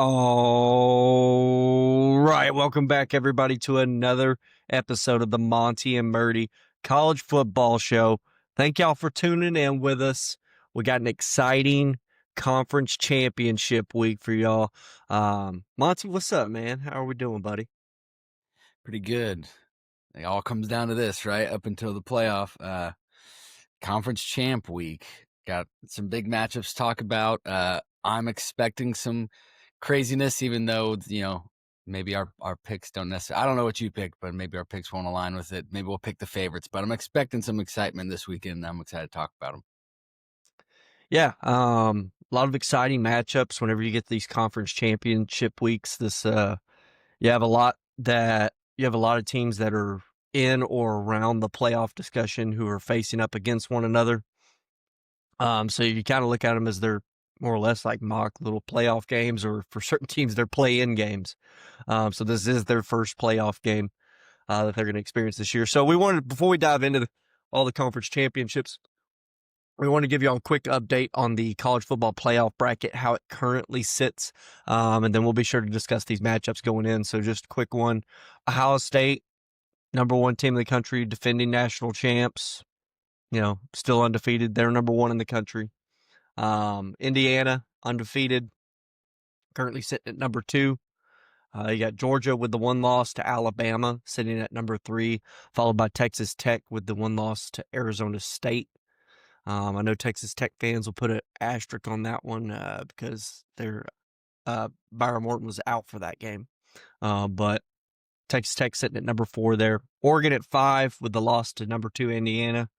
All right, welcome back, everybody, to another episode of the Monty and Murdy College Football Show. Thank y'all for tuning in with us. We got an exciting conference championship week for y'all. Monty, what's up, man? How are we doing, buddy? Pretty good. It all comes down to this, right? Up until the playoff. Conference champ week. Got some big matchups to talk about. I'm expecting some craziness, even though, maybe our picks don't necessarily, I don't know what you pick, but maybe our picks won't align with it. Maybe we'll pick the favorites, but I'm expecting some excitement this weekend. I'm excited to talk about them. Yeah, a lot of exciting matchups whenever you get these conference championship weeks. You have a lot of teams that are in or around the playoff discussion who are facing up against one another. So you kind of look at them as they're more or less like mock little playoff games, or for certain teams, they're play-in games. So this is their first playoff game that they're going to experience this year. So before we dive into all the conference championships, we want to give you all a quick update on the college football playoff bracket, how it currently sits, and then we'll be sure to discuss these matchups going in. So just a quick one. Ohio State, number one team in the country, defending national champs, still undefeated. They're number one in the country. Indiana, undefeated, currently sitting at number two. You got Georgia with the one loss to Alabama, sitting at number three, followed by Texas Tech with the one loss to Arizona State. I know Texas Tech fans will put an asterisk on that one because Byron Morton was out for that game. But Texas Tech sitting at number four there. Oregon at 5 with the loss to number 2 Indiana.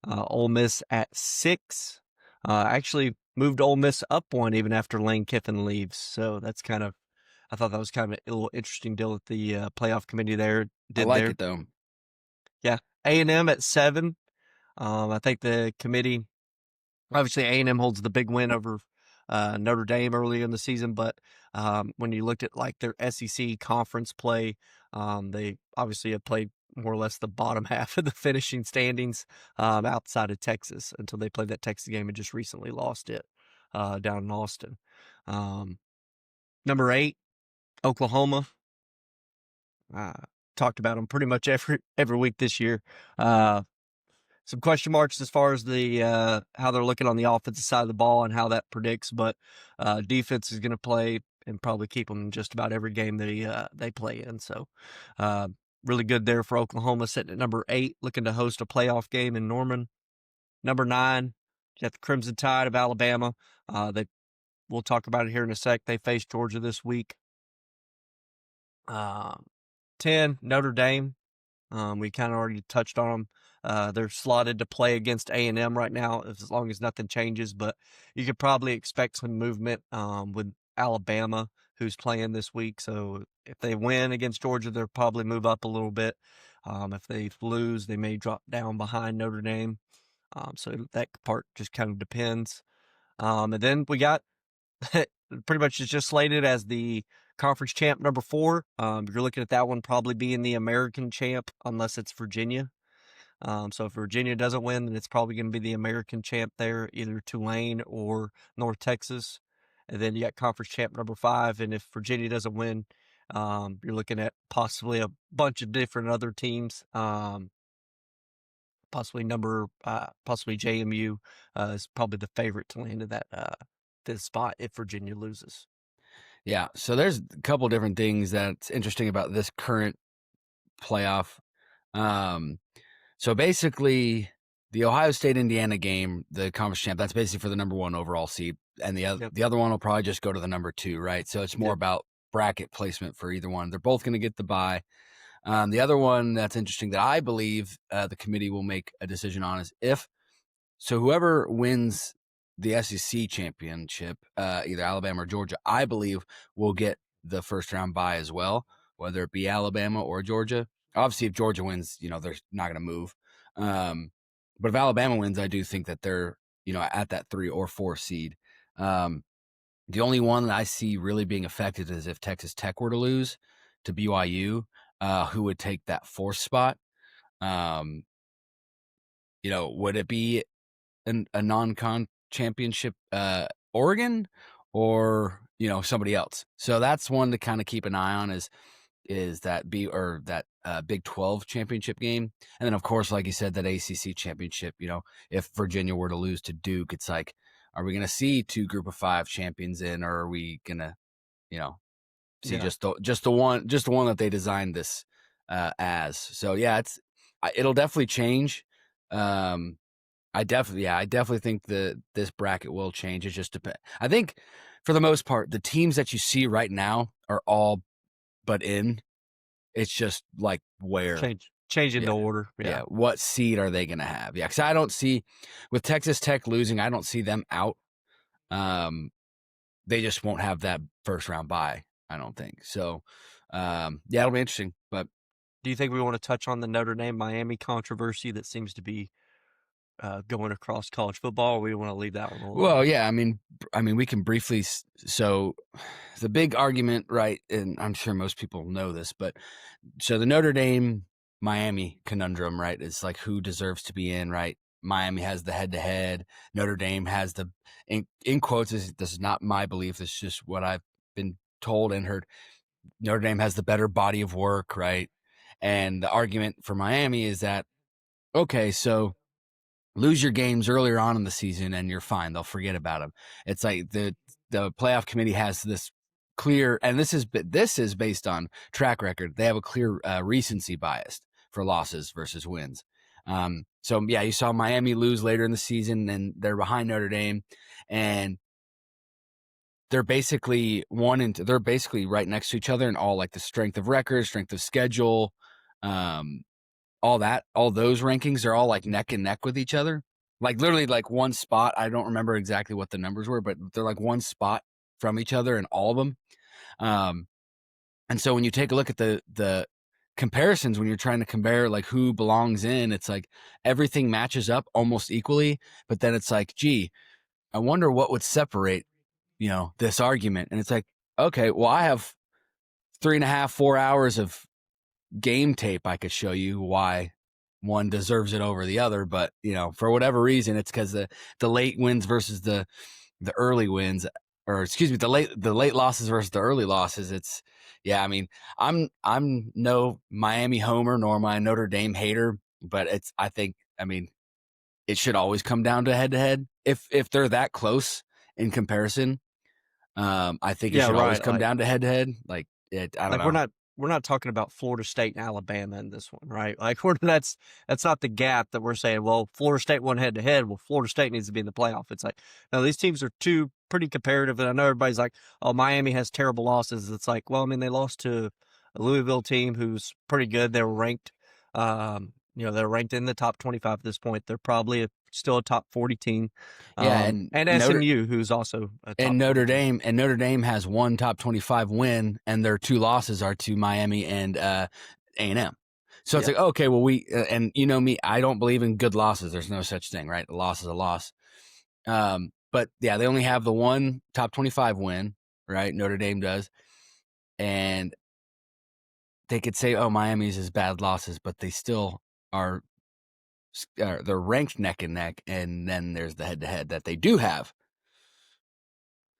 Ole Miss at 6. Actually moved Ole Miss up one even after Lane Kiffin leaves. So I thought that was kind of a little interesting deal that the playoff committee there did. I like there. it, though. Yeah. A&M at 7. I think the committee, obviously A&M holds the big win over Notre Dame early in the season, but when you looked at like their SEC conference play, they obviously have played more or less the bottom half of the finishing standings outside of Texas until they played that Texas game and just recently lost it down in Austin. Number 8, Oklahoma. Talked about them pretty much every week this year. Some question marks as far as the how they're looking on the offensive side of the ball and how that predicts, but defense is going to play and probably keep them in just about every game they play in. So really good there for Oklahoma, sitting at number 8, looking to host a playoff game in Norman. Number 9, you got the Crimson Tide of Alabama. We'll talk about it here in a sec. They face Georgia this week. 10, Notre Dame. We kind of already touched on them. They're slotted to play against A&M right now, as long as nothing changes. But you could probably expect some movement with Alabama, who's playing this week. So if they win against Georgia, they'll probably move up a little bit. If they lose, they may drop down behind Notre Dame. So that part just kind of depends. And then we got pretty much it's just slated as the conference champ number 4. You're looking at that one probably being the American champ, unless it's Virginia. So if Virginia doesn't win, then it's probably going to be the American champ there, either Tulane or North Texas. And then you got conference champ number 5. And if Virginia doesn't win, you're looking at possibly a bunch of different other teams. Possibly JMU is probably the favorite to land in that fifth spot if Virginia loses. Yeah, so there's a couple different things that's interesting about this current playoff. So basically, the Ohio State-Indiana game, the conference champ, that's basically for the number 1 overall seed, and the other one will probably just go to the number 2, right? So it's more about bracket placement for either one. They're both going to get the bye. The other one that's interesting that I believe the committee will make a decision on is whoever wins the SEC championship, either Alabama or Georgia, I believe will get the first round bye as well, whether it be Alabama or Georgia. Obviously, if Georgia wins, they're not going to move. But if Alabama wins, I do think that they're, at that 3 or 4 seed. The only one that I see really being affected is if Texas Tech were to lose to BYU, who would take that 4th spot. Would it be a non-con championship Oregon, or somebody else. So that's one to kind of keep an eye on is that Big 12 championship game. And then, of course, like you said, that ACC championship. If Virginia were to lose to Duke, it's like, are we going to see 2 Group of 5 champions in, or are we going to, see Yeah. just the one that they designed this as? So yeah, it'll definitely change. I definitely think this bracket will change. It just depends. I think for the most part, the teams that you see right now are all but in. It's just like where, Changing yeah, the order. yeah. Yeah. What seed are they going to have? Yeah, because I don't see with Texas Tech losing, I don't see them out. They just won't have that first round bye, I don't think. So, yeah, it'll be interesting. But Do you think we want to touch on the Notre Dame Miami controversy that seems to be going across college football, or we want to leave that one alone? well, yeah, I mean, we can briefly. So, the big argument, right? And I'm sure most people know this, but so the Notre Dame Miami conundrum, right? Is like who deserves to be in, right? Miami has the head to head. Notre Dame has the in quotes. This is not my belief. This is just what I've been told and heard. Notre Dame has the better body of work, right? And the argument for Miami is that, okay, so lose your games earlier on in the season and you're fine. They'll forget about them. It's like the playoff committee has this clear, and this is based on track record. They have a clear recency bias for losses versus wins. So yeah, you saw Miami lose later in the season, and they're behind Notre Dame, and they're basically they're basically right next to each other in all like the strength of record, strength of schedule, all those rankings are all like neck and neck with each other. Like literally like one spot. I don't remember exactly what the numbers were, but they're like one spot from each other in all of them. And so when you take a look at the comparisons, when you're trying to compare like who belongs in, it's like everything matches up almost equally. But then it's like, gee, I wonder what would separate, this argument. And it's like, okay, well, I have 3.5, 4 hours of game tape I could show you why one deserves it over the other. But, for whatever reason, it's because the late wins versus the early wins, or excuse me, the late losses versus the early losses. I mean, I'm no Miami homer nor my Notre Dame hater, but I mean, it should always come down to head to head. If they're that close in comparison, I think it should always come down to head to head. Like I don't know. We're not talking about Florida State and Alabama in this one, right? Like that's not the gap that we're saying, well, Florida State won head to head. Well, Florida State needs to be in the playoff. It's like, no, these teams are two pretty comparative. And I know everybody's like, oh, Miami has terrible losses. It's like, well, I mean, they lost to a Louisville team who's pretty good. They were ranked, they're ranked in the top 25 at this point. They're probably still a top 40 team. And SMU, who's also a top Notre Dame has one top 25 win, and their 2 losses are to Miami and A&M. So it's like, okay, well, and me, I don't believe in good losses. There's no such thing, right? A loss is a loss. But yeah, they only have the one top 25 win, right? Notre Dame does. And they could say, oh, Miami's is bad losses, but they still are, they're ranked neck and neck. And then there's the head to head that they do have.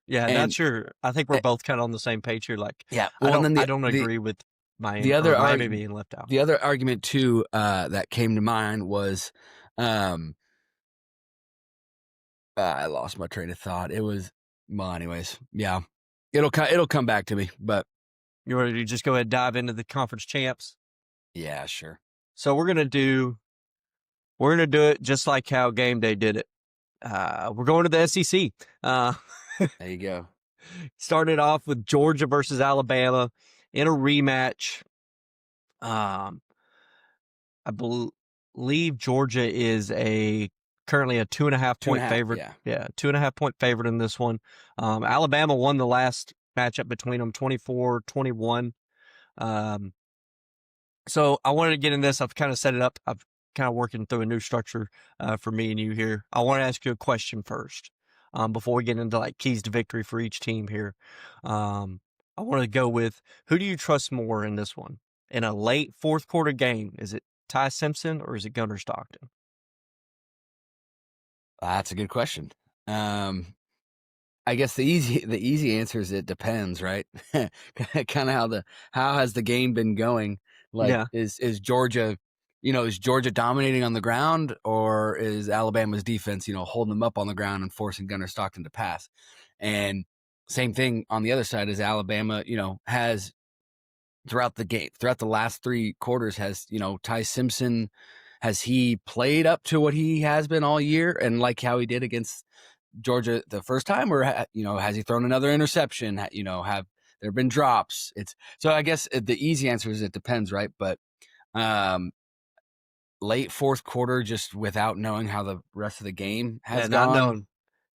Yeah, not sure. I think we're both kind of on the same page here. Like, yeah, well, I don't agree with Miami, Miami being left out. The other argument too that came to mind was, I lost my train of thought. It was, well, anyways, yeah, it'll come back to me. But you ready to just go ahead and dive into the conference champs? Yeah, sure. So we're gonna do it just like how Game Day did it. We're going to the SEC. There you go. Started off with Georgia versus Alabama in a rematch. I believe Georgia is currently a 2.5 point favorite. Yeah, 2.5 point favorite in this one. Alabama won the last matchup between them 24-21. So I wanted to get in this. I've kind of set it up. I've kind of working through a new structure for me and you here. I want to ask you a question first before we get into like keys to victory for each team here. I want to go with, who do you trust more in this one? In a late fourth quarter game, is it Ty Simpson or is it Gunnar Stockton? That's a good question. I guess the easy answer is it depends, right? Kind of how has the game been going? Like, Yeah. is Georgia, is Georgia dominating on the ground, or is Alabama's defense, holding them up on the ground and forcing Gunnar Stockton to pass? And same thing on the other side is Alabama, has throughout the game, throughout the last 3 quarters, has Ty Simpson, has he played up to what he has been all year and like how he did against Georgia the first time, or has he thrown another interception? Have there been drops? It's so I guess the easy answer is it depends, right? But um, late fourth quarter, just without knowing how the rest of the game Yeah, has gone.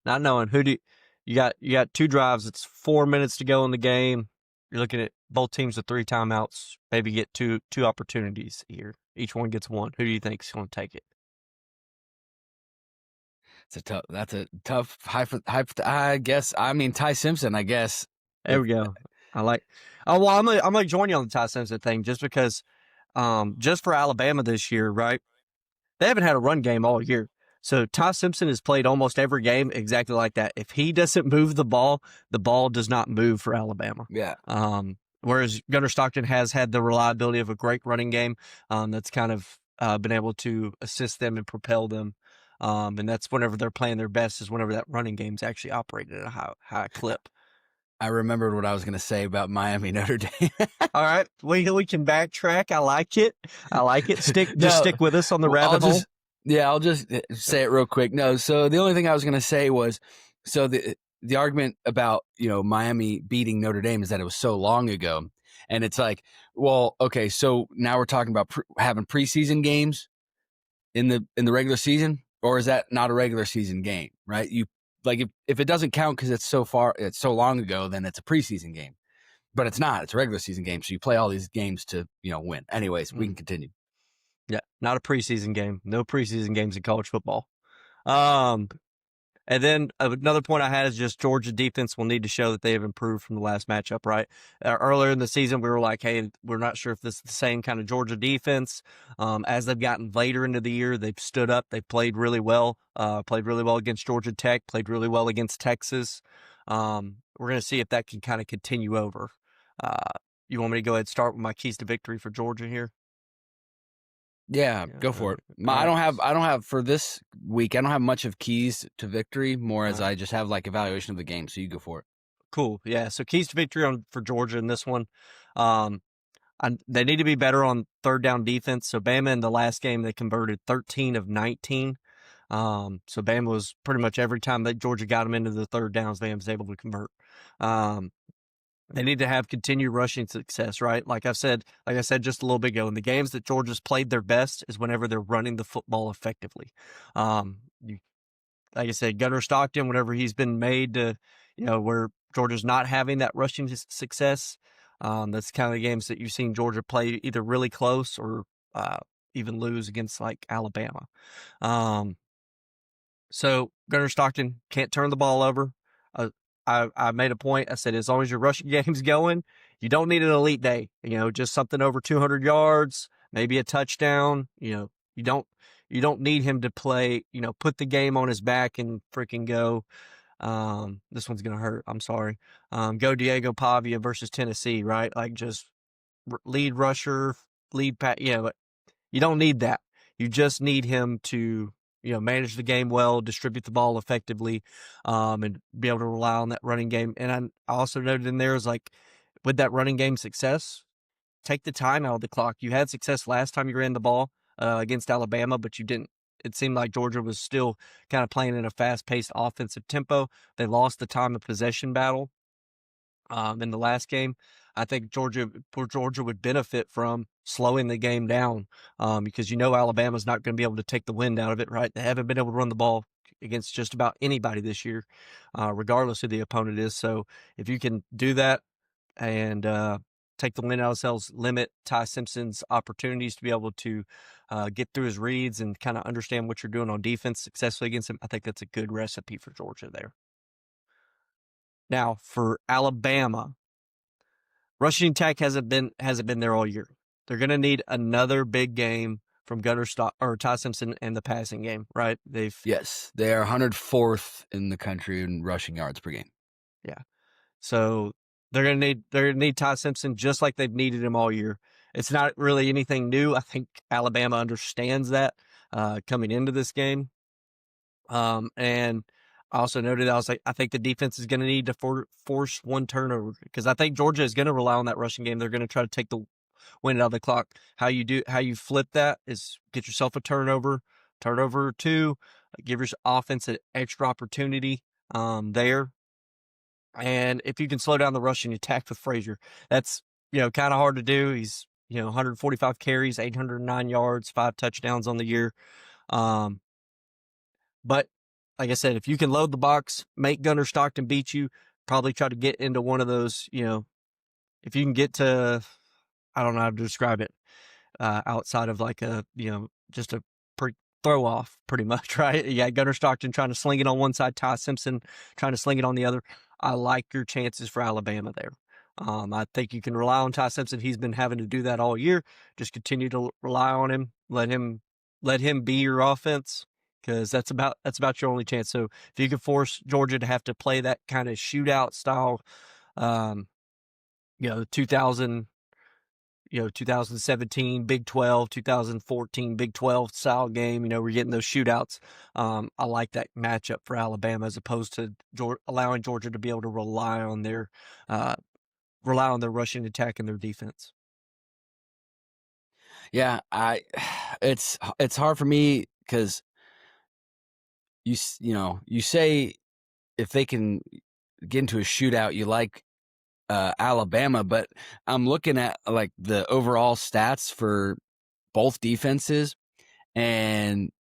not knowing who do you got 2 drives. It's 4 minutes to go in the game. You're looking at both teams with 3 timeouts. Maybe get two opportunities here. Each one gets one. Who do you think's going to take it? That's a tough I guess. I mean, Ty Simpson. I guess There we go. I like. Oh well, I'm gonna join you on the Ty Simpson thing just because, just for Alabama this year, right? They haven't had a run game all year. So Ty Simpson has played almost every game exactly like that. If he doesn't move the ball does not move for Alabama. yeah. Whereas Gunnar Stockton has had the reliability of a great running game, that's kind of been able to assist them and propel them. And that's whenever they're playing their best is whenever that running game's actually operating at a high clip. I remembered what I was going to say about Miami Notre Dame. All right, we can backtrack. I like it. Just stick with us on the rabbit hole. I'll just say it real quick. No, so the only thing I was going to say was, so the argument about Miami beating Notre Dame is that it was so long ago, and it's like, well, okay, so now we're talking about having preseason games in the regular season, or is that not a regular season game? Right? You like if it doesn't count because it's so long ago, then it's a preseason game. But it's not. It's a regular season game, so you play all these games to win. Anyways, we can continue. Yeah, not a preseason game. No preseason games in college football. And then another point I had is just Georgia defense will need to show that they have improved from the last matchup, right? Earlier in the season, we were like, hey, we're not sure if this is the same kind of Georgia defense. As they've gotten later into the year, they've stood up. They've played really well against Georgia Tech, played really well against Texas. We're going to see if that can kind of continue over. You want me to go ahead and start with my keys to victory for Georgia here? Yeah, go for it. I don't have for this week. I don't have much of keys to victory. More as I just have like evaluation of the game. So you go for it. Cool. Yeah. So keys to victory for Georgia in this one. They need to be better on third down defense. So Bama in the last game they converted 13 of 19. So Bama was pretty much every time that Georgia got them into the third downs, Bama was able to convert. They need to have continued rushing success, right? Like I said just a little bit ago, in the games that Georgia's played their best is whenever they're running the football effectively. Like I said, Gunnar Stockton, whenever he's been made to, where Georgia's not having that rushing success, that's kind of the games that you've seen Georgia play either really close or even lose against like Alabama. So Gunnar Stockton can't turn the ball over. I made a point. I said, as long as your rushing game's going, you don't need an elite day. Just something over 200 yards, maybe a touchdown. You don't need him to play. Put the game on his back and freaking go. This one's gonna hurt. I'm sorry. Go Diego Pavia versus Tennessee, right? Like just lead rusher, lead pat. But you don't need that. You just need him to manage the game well, distribute the ball effectively, and be able to rely on that running game. And I also noted in there is like with that running game success, take the time out of the clock. You had success last time you ran the ball against Alabama, but you didn't. It seemed like Georgia was still kind of playing in a fast-paced offensive tempo. They lost the time of possession battle in the last game. I think Georgia would benefit from slowing the game down because Alabama's not going to be able to take the wind out of it, right? They haven't been able to run the ball against just about anybody this year, regardless who the opponent is. So if you can do that and take the wind out of sails, limit Ty Simpson's opportunities to be able to get through his reads and kind of understand what you're doing on defense successfully against him, I think that's a good recipe for Georgia there. Now, for Alabama, rushing attack hasn't been there all year. They're going to need another big game from Ty Simpson in the passing game, right? Yes, they are 104th in the country in rushing yards per game. Yeah. So they're gonna need Ty Simpson just like they've needed him all year. It's not really anything new. I think Alabama understands that coming into this game. And I also noted, I was like, I think the defense is going to need to force one turnover because I think Georgia is going to rely on that rushing game. They're going to try to take the win out of the clock. How you flip that is get yourself a turnover or two, give your offense an extra opportunity there. And if you can slow down the rushing attack with Frazier, that's kind of hard to do. He's 145 carries, 809 yards, 5 touchdowns on the year. Um, but like I said, if you can load the box, make Gunnar Stockton beat you, probably try to get into one of those. If you can get to, I don't know how to describe it, outside of like just a throw off pretty much, right? Yeah, Gunnar Stockton trying to sling it on one side, Ty Simpson trying to sling it on the other. I like your chances for Alabama there. I think you can rely on Ty Simpson. He's been having to do that all year. Just continue to rely on him. Let him be your offense because that's about your only chance. So if you can force Georgia to have to play that kind of shootout style, um, 2000 2017 Big 12, 2014 Big 12 style game. We're getting those shootouts. I like that matchup for Alabama as opposed to allowing Georgia to be able to uh, rely on their rushing attack and their defense. Yeah, it's hard for me because you say if they can get into a shootout, you like Alabama, but I'm looking at like the overall stats for both defenses, and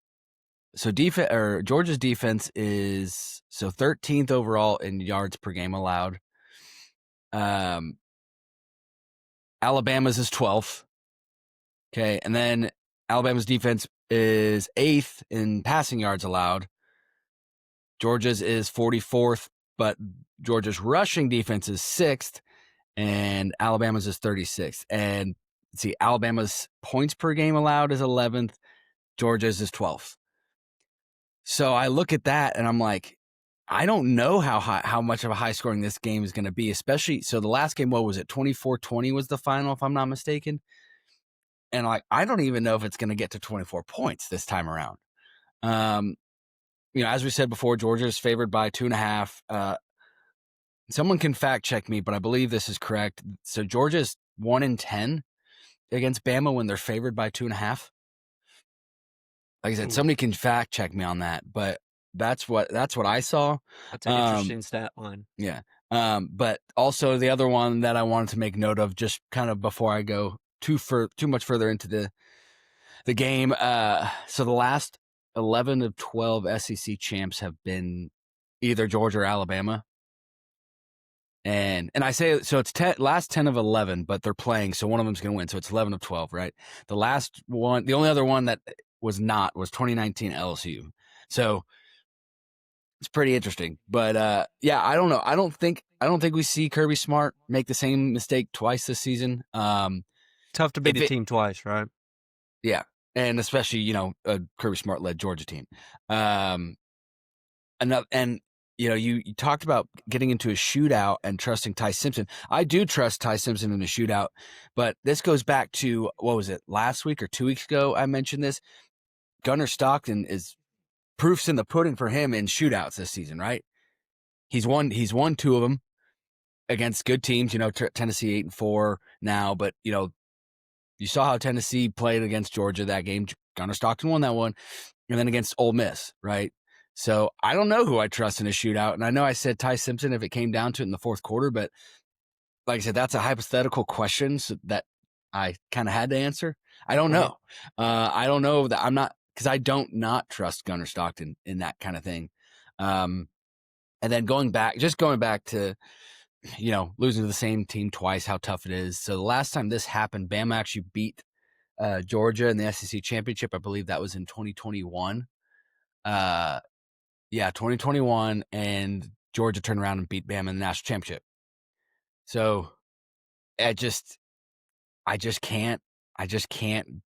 so Georgia's defense is 13th overall in yards per game allowed. Alabama's is 12th. Okay, and then Alabama's defense is 8th in passing yards allowed. Georgia's is 44th, but Georgia's rushing defense is 6th, and Alabama's is 36th. And let's see, Alabama's points per game allowed is 11th. Georgia's is 12th. So I look at that and I'm like, I don't know how much of a high scoring this game is going to be, especially. So the last game, what was it? 24-20 was the final, if I'm not mistaken. And I don't even know if it's going to get to 24 points this time around. As we said before, Georgia is favored by 2.5. Someone can fact check me, but I believe this is correct. So Georgia's 1-10 against Bama when they're favored by 2.5. Like I said, somebody can fact check me on that, but that's what I saw. That's an interesting stat line. Yeah. But also the other one that I wanted to make note of, just kind of before I go too much further into the game. So the last 11 of 12 SEC champs have been either Georgia or Alabama. And I say, so it's last 10 of 11, but they're playing, so one of them's going to win. So it's 11 of 12, right? The last one, the only other one that was 2019 LSU. So it's pretty interesting. But yeah, I don't know. I don't think we see Kirby Smart make the same mistake twice this season. Tough to beat a team twice, right? Yeah. And especially, a Kirby Smart led Georgia team. You talked about getting into a shootout and trusting Ty Simpson. I do trust Ty Simpson in a shootout, but this goes back to, what was it, last week or 2 weeks ago? I mentioned this. Gunnar Stockton is proofs in the pudding for him in shootouts this season, right? He's won 2 of them against good teams. Tennessee 8-4 now, but you saw how Tennessee played against Georgia that game. Gunnar Stockton won that one, and then against Ole Miss, right? So I don't know who I trust in a shootout. And I know I said Ty Simpson if it came down to it in the fourth quarter, but like I said, that's a hypothetical question that I kind of had to answer. I don't know. I don't know that I'm not, because I don't not trust Gunnar Stockton in that kind of thing. And then going back to, losing to the same team twice, how tough it is. So the last time this happened, Bama actually beat Georgia in the SEC championship. I believe that was in 2021. 2021, and Georgia turned around and beat Bama in the national championship. So I just can't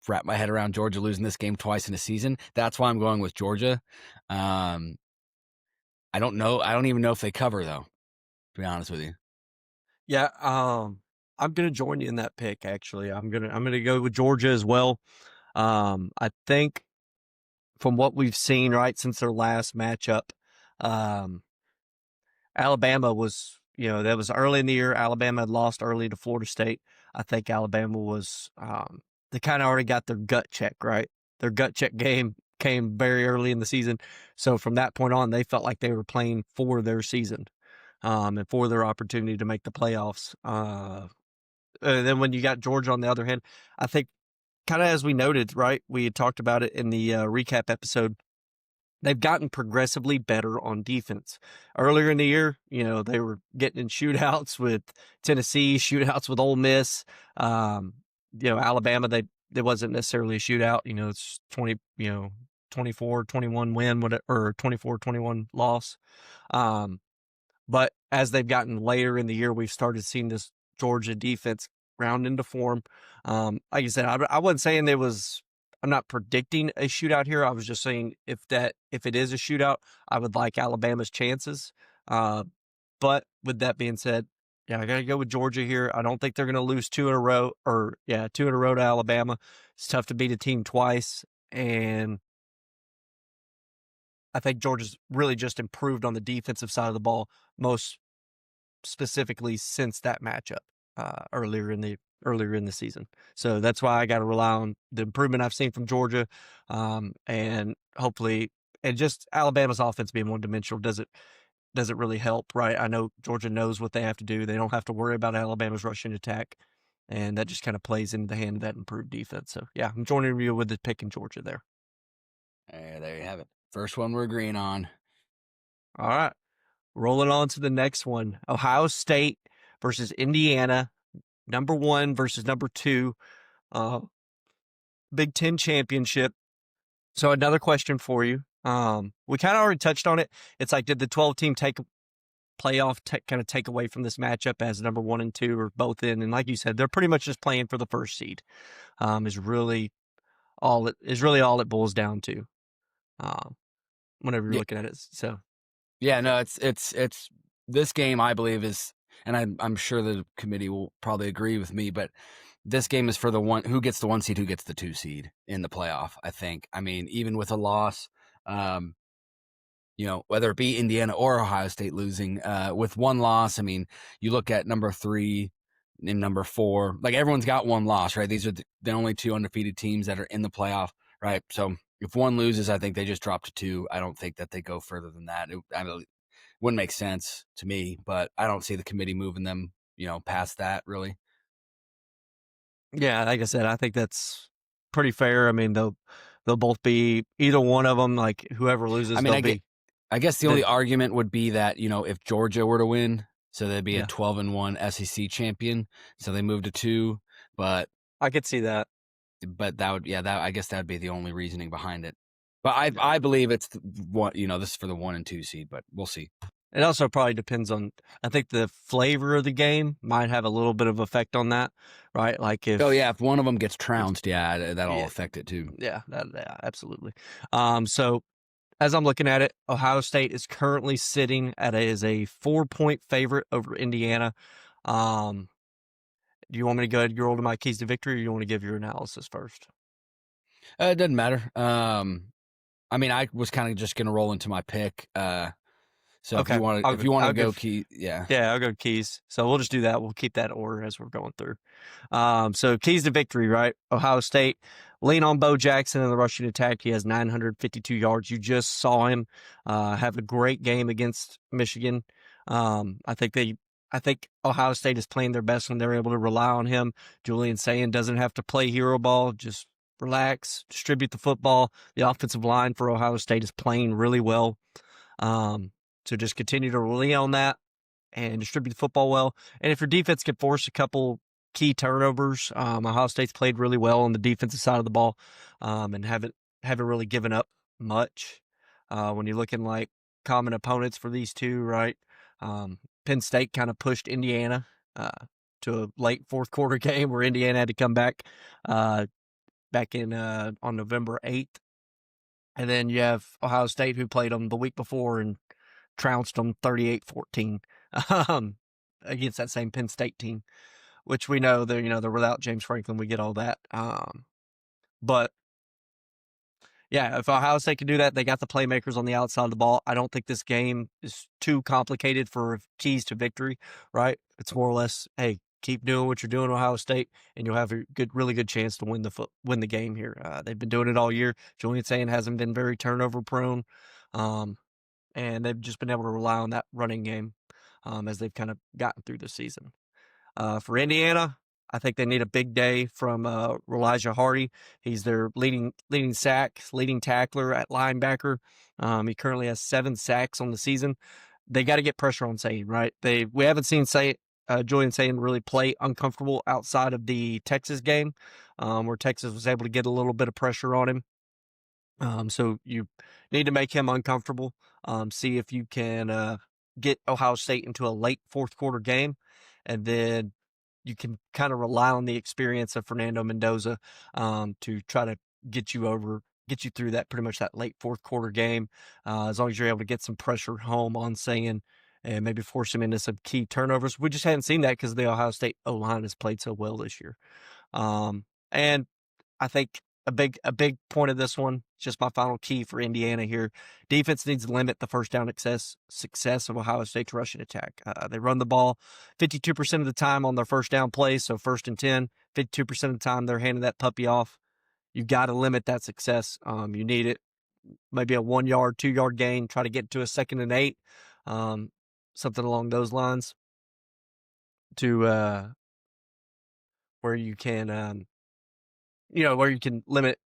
wrap my head around Georgia losing this game twice in a season. That's why I'm going with Georgia. I don't know. I don't even know if they cover though. to be honest with you. Yeah, I'm gonna join you in that pick. Actually, I'm gonna go with Georgia as well. I think from what we've seen, right, since their last matchup, um, Alabama was, that was early in the year. Alabama had lost early to Florida State. I think Alabama was, they kind of already got their gut check, right? Their gut check game came very early in the season. So from that point on, they felt like they were playing for their season, and for their opportunity to make the playoffs. And then when you got Georgia on the other hand, I think kind of as we noted, right? We had talked about it in the recap episode. They've gotten progressively better on defense. Earlier in the year, they were getting in shootouts with Tennessee, shootouts with Ole Miss. Alabama, they wasn't necessarily a shootout. It's 24-21 win, or 24-21 loss. But as they've gotten later in the year, we've started seeing this Georgia defense round into form. Like you said, I wasn't saying I'm not predicting a shootout here. I was just saying if it is a shootout, I would like Alabama's chances. But with that being said, yeah, I got to go with Georgia here. I don't think they're going to lose two in a row, two in a row to Alabama. It's tough to beat a team twice, and I think Georgia's really just improved on the defensive side of the ball, most specifically since that matchup earlier in the season. So that's why I got to rely on the improvement I've seen from Georgia, and hopefully, and just Alabama's offense being one dimensional doesn't really help, right? I know Georgia knows what they have to do. They don't have to worry about Alabama's rushing attack, and that just kind of plays into the hand of that improved defense. So yeah, I'm joining you with the pick in Georgia there. There you have it. First one we're agreeing on. All right. Rolling on to the next one. Ohio State versus Indiana. Number 1 versus number 2. Big Ten championship. So another question for you. We kind of already touched on it. It's like, did the 12-team playoff kind of take away from this matchup as number 1 and 2 are both in? And like you said, they're pretty much just playing for the first seed. Is really all it boils down to. Whenever you're Yeah, looking at it. So yeah, no, it's this game I believe is, and I'm sure the committee will probably agree with me, but this game is for the one who gets the 1 seed, who gets the 2 seed in the playoff. I think. I mean, even with a loss, whether it be Indiana or Ohio State losing, with one loss, I mean, you look at number 3 and number 4, like everyone's got one loss, right? These are the only 2 undefeated teams that are in the playoff, right? So if one loses, I think they just drop to 2. I don't think that they go further than that. It wouldn't make sense to me, but I don't see the committee moving them, past that really. yeah, like I said, I think that's pretty fair. I mean, they'll both be either one of them. Like whoever loses, I mean, they'll be. I guess the only argument would be that, if Georgia were to win, so they'd be a Yeah, 12-1 SEC champion, so they move to 2, but I could see that. that would, I guess that'd be the only reasoning behind it. But Yeah. I believe it's what, this is for the 1 and 2 seed, but we'll see. It also probably depends on. I think the flavor of the game might have a little bit of effect on that, right? Like if. Oh yeah, if one of them gets trounced, that'll affect it too. Yeah, yeah, absolutely. So as I'm looking at it, Ohio State is currently sitting as a 4-point favorite over Indiana. Do you want me to go ahead and roll to my keys to victory, or you want to give your analysis first? It doesn't matter. I mean, I was kind of just gonna roll into my pick. So Okay, if you want to go give. key, yeah. Yeah, I'll go keys. So we'll just do that. We'll keep that order as we're going through. So keys to victory, right? Ohio State, lean on Bo Jackson in the rushing attack. He has 952 yards. You just saw him have a great game against Michigan. I think Ohio State is playing their best when they're able to rely on him. Julian Sayin doesn't have to play hero ball. Just relax, distribute the football. The offensive line for Ohio State is playing really well. So just continue to rely on that and distribute the football well. And if your defense can force a couple key turnovers, Ohio State's played really well on the defensive side of the ball, and haven't really given up much. When you're looking like common opponents for these two, right? Penn State kind of pushed Indiana to a late fourth quarter game where Indiana had to come back in on November 8th. And then you have Ohio State, who played them the week before and trounced them 38-14. um, against that same Penn State team, which we know they're without James Franklin. We get all that. But yeah, if Ohio State can do that, they got the playmakers on the outside of the ball. I don't think this game is too complicated for keys to victory, right? It's more or less, hey, keep doing what you're doing, Ohio State, and you'll have a really good chance to win the game here. They've been doing it all year. Julian Sayin hasn't been very turnover prone, and they've just been able to rely on that running game as they've kind of gotten through the season. For Indiana, I think they need a big day from Elijah Hardy. He's their leading tackler at linebacker. He currently has 7 sacks on the season. They got to get pressure on Sayin, right? We haven't seen Julian Sayin really play uncomfortable outside of the Texas game, where Texas was able to get a little bit of pressure on him. So you need to make him uncomfortable. See if you can get Ohio State into a late fourth quarter game, and then you can kind of rely on the experience of Fernando Mendoza to try to get you through pretty much that late fourth quarter game. As long as you're able to get some pressure home on Sayin and maybe force him into some key turnovers. We just hadn't seen that because the Ohio State O-line has played so well this year. And I think a big point of this one, just my final key for Indiana here. Defense needs to limit the first down success of Ohio State's rushing attack. They run the ball 52% of the time on their first down plays, so 1st and 10, 52% of the time they're handing that puppy off. You got to limit that success. You need it. Maybe a 1 yard, 2 yard gain, try to get to a 2nd and 8, something along those lines to where you can where you can limit,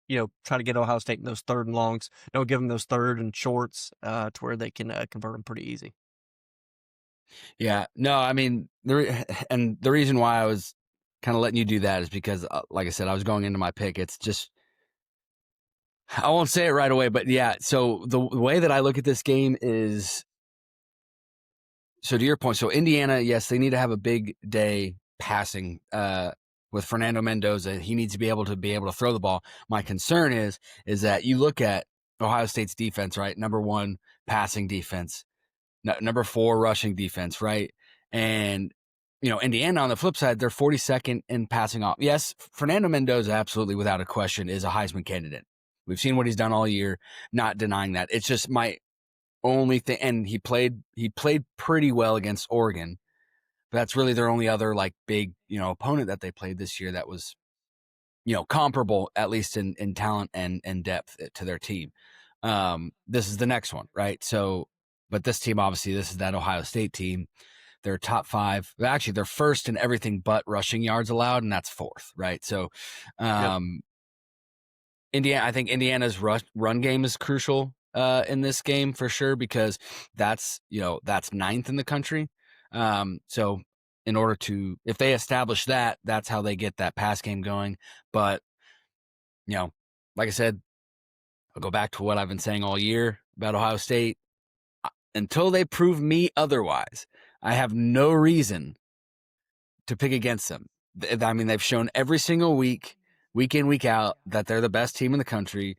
try to get Ohio State in those 3rd and longs. Don't give them those 3rd and shorts to where they can convert them pretty easy. Yeah, no, I mean, the reason why I was kind of letting you do that is because, like I said, I was going into my pick. It's just, I won't say it right away, but yeah. So the way that I look at this game is, so to your point, so Indiana, yes, they need to have a big day passing with Fernando Mendoza. He needs to be able to throw the ball. My concern is that you look at Ohio State's defense, right? Number 1 passing defense, number 4 rushing defense, right? And Indiana on the flip side, they're 42nd in passing off. Yes, Fernando Mendoza, absolutely without a question, is a Heisman candidate. We've seen what he's done all year, not denying that. It's just my only thing, and he played pretty well against Oregon. But that's really their only other like big, opponent that they played this year that was, comparable, at least in talent and depth to their team. This is the next one, right? So, but this team, obviously, this is that Ohio State team. They're top 5. Actually, they're 1st in everything but rushing yards allowed, and that's 4th, right? So, Yep. I think Indiana's run game is crucial in this game for sure, because that's 9th in the country. So in order to, if they establish that, that's how they get that pass game going. But, like I said, I'll go back to what I've been saying all year about Ohio State. Until they prove me otherwise, I have no reason to pick against them. I mean, they've shown every single week in, week out, that they're the best team in the country.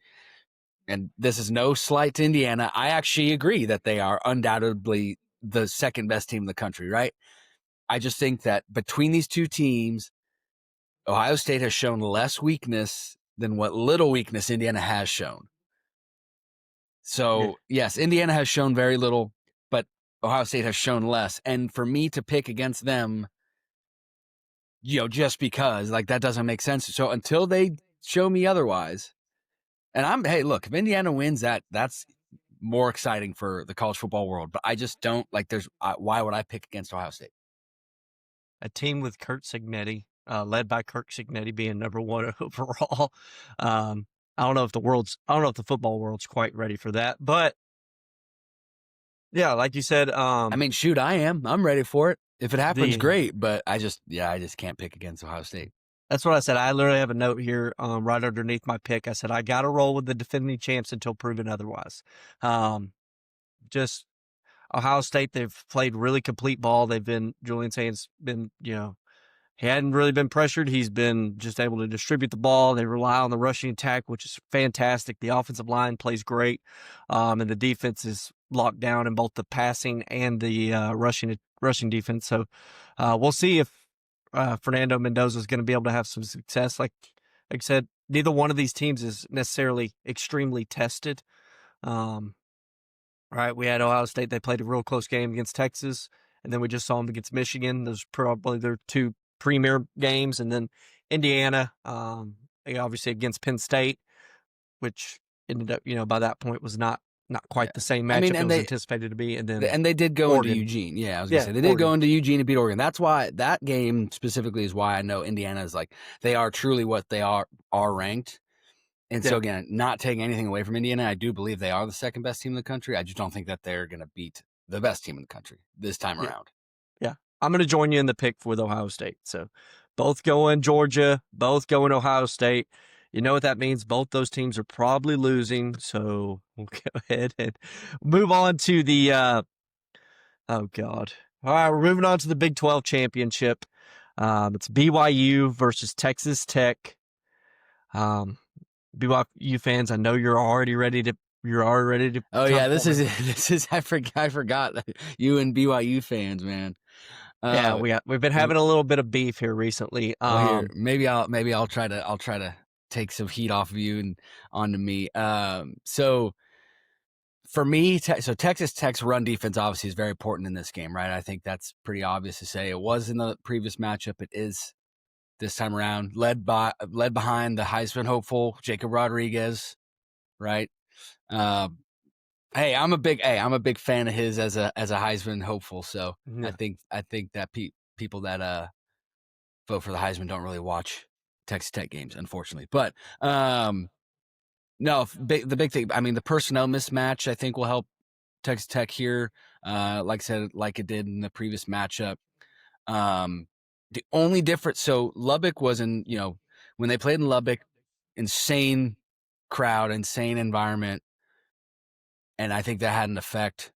And this is no slight to Indiana. I actually agree that they are undoubtedly the 2nd best team in the country, right? I just think that between these two teams, Ohio State has shown less weakness than what little weakness Indiana has shown. So, yes, Indiana has shown very little, but Ohio State has shown less. And for me to pick against them, just because, like, that doesn't make sense. So until they show me otherwise, and hey, look, if Indiana wins, that's more exciting for the college football world. But I just don't, like, why would I pick against Ohio State? A team with Kurt Cignetti, led by Kurt Cignetti being number 1 overall. I don't know if the football world's quite ready for that, but yeah, like you said, I mean, shoot, I am. I'm ready for it. If it happens, great. But I just can't pick against Ohio State. That's what I said. I literally have a note here right underneath my pick. I said, I got to roll with the defending champs until proven otherwise. Just Ohio State, they've played really complete ball. Julian Sayin's been, he hadn't really been pressured. He's been just able to distribute the ball. They rely on the rushing attack, which is fantastic. The offensive line plays great. And the defense is locked down in both the passing and the rushing rushing defense. So we'll see if Fernando Mendoza is going to be able to have some success. Like I said, neither one of these teams is necessarily extremely tested. Right, we had Ohio State. They played a real close game against Texas, and then we just saw them against Michigan. Those probably their two premier games, and then Indiana, obviously against Penn State, which ended up, by that point was not quite the same I mean, matchup it and was they anticipated to be. And then they did go into Oregon. Eugene. Yeah, I was gonna Yeah, say they did Oregon. go into Eugene and beat Oregon. That's why that game specifically is why I know Indiana is like they are truly what they are ranked. And so Yeah, again, not taking anything away from Indiana, I do believe they are the second best team in the country. I just don't think that they're going to beat the best team in the country this time yeah, around. yeah. I'm going to join you in the pick with Ohio State. So both going Georgia, both going Ohio State. You know what that means? Both those teams are probably losing. So we'll go ahead and move on to the oh God. All right, we're moving on to the Big 12 championship. It's BYU versus Texas Tech. BYU fans, I know you're already ready to Oh yeah, jump this on is it. this is I forgot you and BYU fans, man. Yeah, we've been having a little bit of beef here recently. Well, here maybe I'll try to take some heat off of you and onto me. So for me, so Texas Tech's run defense obviously is very important in this game, right? I think that's pretty obvious to say. It was in the previous matchup. It is this time around, led behind the Heisman hopeful Jacob Rodriguez, right? I'm a big fan of his as a Heisman hopeful. So yeah, I think that people that vote for the Heisman don't really watch Texas Tech games, unfortunately. But no, the big thing. I mean, the personnel mismatch I think will help Texas Tech here. Like I said, like it did in the previous matchup. The only difference, so Lubbock was when they played in Lubbock, insane crowd, insane environment. And I think that had an effect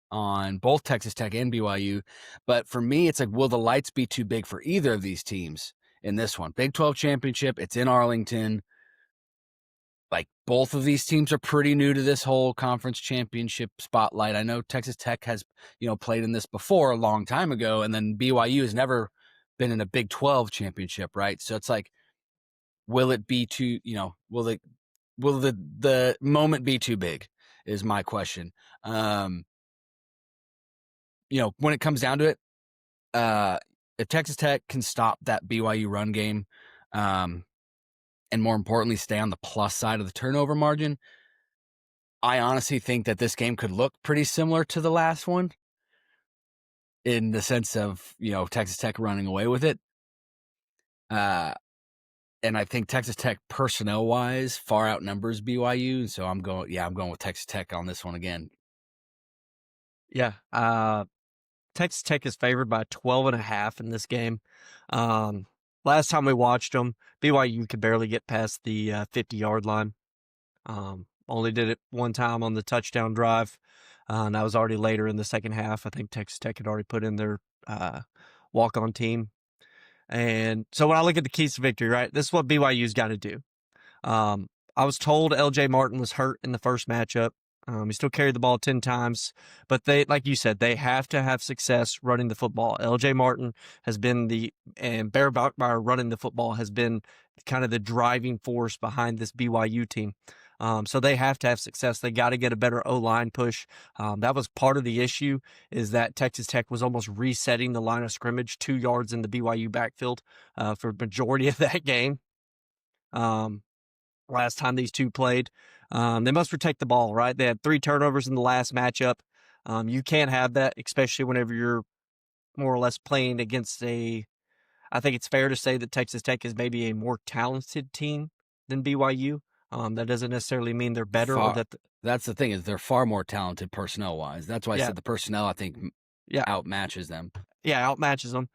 on both Texas Tech and BYU. But for me, it's like, will the lights be too big for either of these teams in this one? Big 12 championship, it's in Arlington. Like both of these teams are pretty new to this whole conference championship spotlight. I know Texas Tech has, played in this before a long time ago, and then BYU has never been in a Big 12 championship, right? So it's like, will it be too, will the moment be too big is my question. When it comes down to it, if Texas Tech can stop that BYU run game, and more importantly, stay on the plus side of the turnover margin, I honestly think that this game could look pretty similar to the last one in the sense of, Texas Tech running away with it. And I think Texas Tech personnel wise far outnumbers BYU. So I'm going with Texas Tech on this one again. yeah. Texas Tech is favored by 12.5 in this game. Last time we watched them, BYU could barely get past the 50-yard line. Only did it one time on the touchdown drive, and that was already later in the second half. I think Texas Tech had already put in their walk-on team. And so when I look at the keys to victory, right, this is what BYU's got to do. I was told LJ Martin was hurt in the first matchup. He still carried the ball 10 times, but they, like you said, they have to have success running the football. LJ Martin has been and Bear Bachmeyer running the football has been kind of the driving force behind this BYU team. So they have to have success. They got to get a better O-line push. That was part of the issue, is that Texas Tech was almost resetting the line of scrimmage 2 yards in the BYU backfield for the majority of that game. Last time these two played. They must protect the ball, right? They had 3 turnovers in the last matchup. You can't have that, especially whenever you're more or less playing against I think it's fair to say that Texas Tech is maybe a more talented team than BYU. That doesn't necessarily mean they're better or that. That's the thing, is they're far more talented personnel wise. That's why I Yeah, said the personnel, I think, yeah, outmatches them. yeah, outmatches them.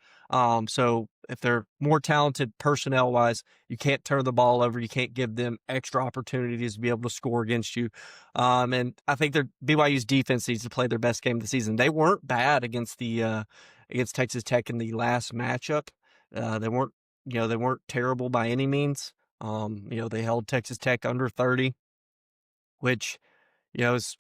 So if they're more talented personnel wise, you can't turn the ball over. You can't give them extra opportunities to be able to score against you. And I think BYU's defense needs to play their best game of the season. They weren't bad against against Texas Tech in the last matchup. They weren't terrible by any means. They held Texas Tech under 30, which, is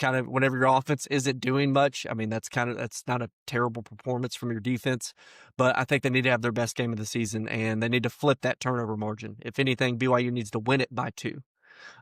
kind of whenever your offense isn't doing much. I mean, that's not a terrible performance from your defense, but I think they need to have their best game of the season, and they need to flip that turnover margin. If anything, BYU needs to win it by 2,